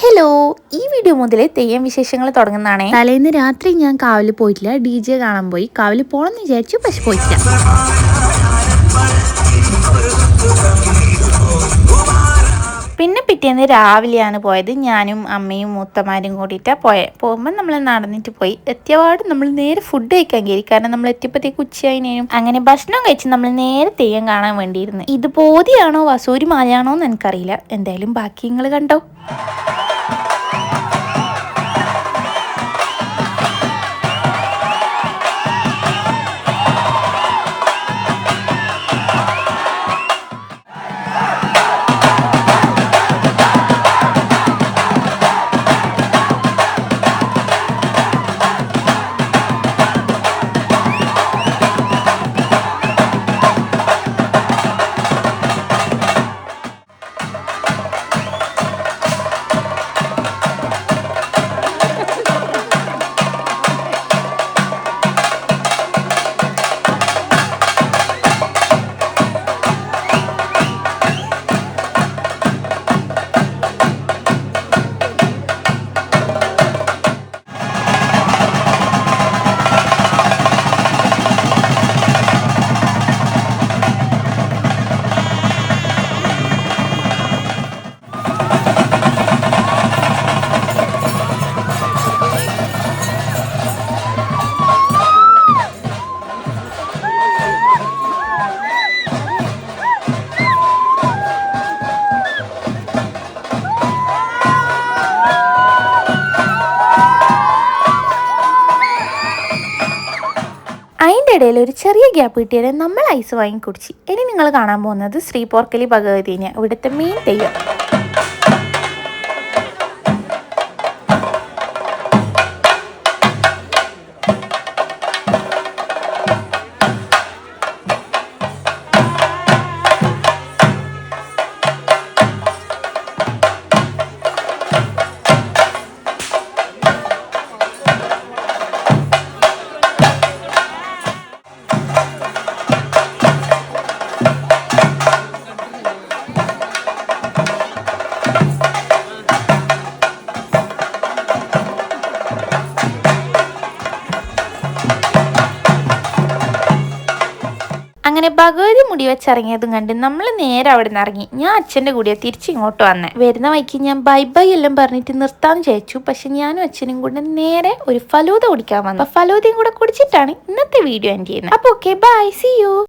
Hello, ഈ video മുതൽ തെയ്യം വിശേഷങ്ങൾ തുടങ്ങുന്നതാണേ. തലേന്ന് രാത്രി ഞാൻ കാവിൽ പോയിട്ടില്ല, DJ കാണാൻ പോയി. കാവിൽ പോകണമെന്ന് വിചാരിച്ചു, പക്ഷെ പോയിട്ടില്ല. പിന്നെ പിറ്റേന്ന് രാവിലെയാണ് പോയത്. ഞാനും അമ്മയും മൂത്തമാരും കൂടിയിട്ടാണ് പോകുമ്പോൾ നമ്മൾ നടന്നിട്ട് പോയി. എത്തിയപാട് നമ്മൾ നേരെ ഫുഡ് കഴിക്കാൻ കയറി. കാരണം നമ്മൾ എത്തിയപ്പോഴത്തേക്ക് ഉച്ചയായിനും. അങ്ങനെ ഭക്ഷണം കഴിച്ച് നമ്മൾ നേരെ തെയ്യം കാണാൻ വേണ്ടിയിരുന്നു. ഇത് ബോധിയാണോ വസൂരി മാലയാണോ എന്ന് എനിക്കറിയില്ല. എന്തായാലും ബാക്കി നിങ്ങൾ കണ്ടോ. അതിൻ്റെ ഇടയിൽ ഒരു ചെറിയ ഗ്യാപ്പ് കിട്ടിയാൽ നമ്മൾ ഐസ് വാങ്ങി കുടിച്ച്. ഇനി നിങ്ങൾ കാണാൻ പോകുന്നത് ശ്രീ പോർക്കലി ഭഗവതിനെ, ഇവിടുത്തെ മെയിൻ തെയ്യം. അങ്ങനെ ഭഗവതി മുടി വെച്ചിറങ്ങിയതും കണ്ട് നമ്മൾ നേരെ അവിടെ നിന്ന് ഇറങ്ങി. ഞാൻ അച്ഛൻ്റെ കൂടെ തിരിച്ചിങ്ങോട്ട് വന്നേ. വരുന്ന വഴിക്ക് ഞാൻ ബൈ ബൈ എല്ലാം പറഞ്ഞിട്ട് നിർത്താമെന്ന് ചോദിച്ചു. പക്ഷെ ഞാനും അച്ഛനും കൂടെ നേരെ ഒരു ഫലൂദ കുടിക്കാൻ വന്നു. അപ്പോൾ ഫലൂദയും കൂടെ കുടിച്ചിട്ടാണ് ഇന്നത്തെ വീഡിയോ എൻഡ് ചെയ്യുന്നത്. അപ്പോൾ ഓക്കെ, ബൈ, സീ യു.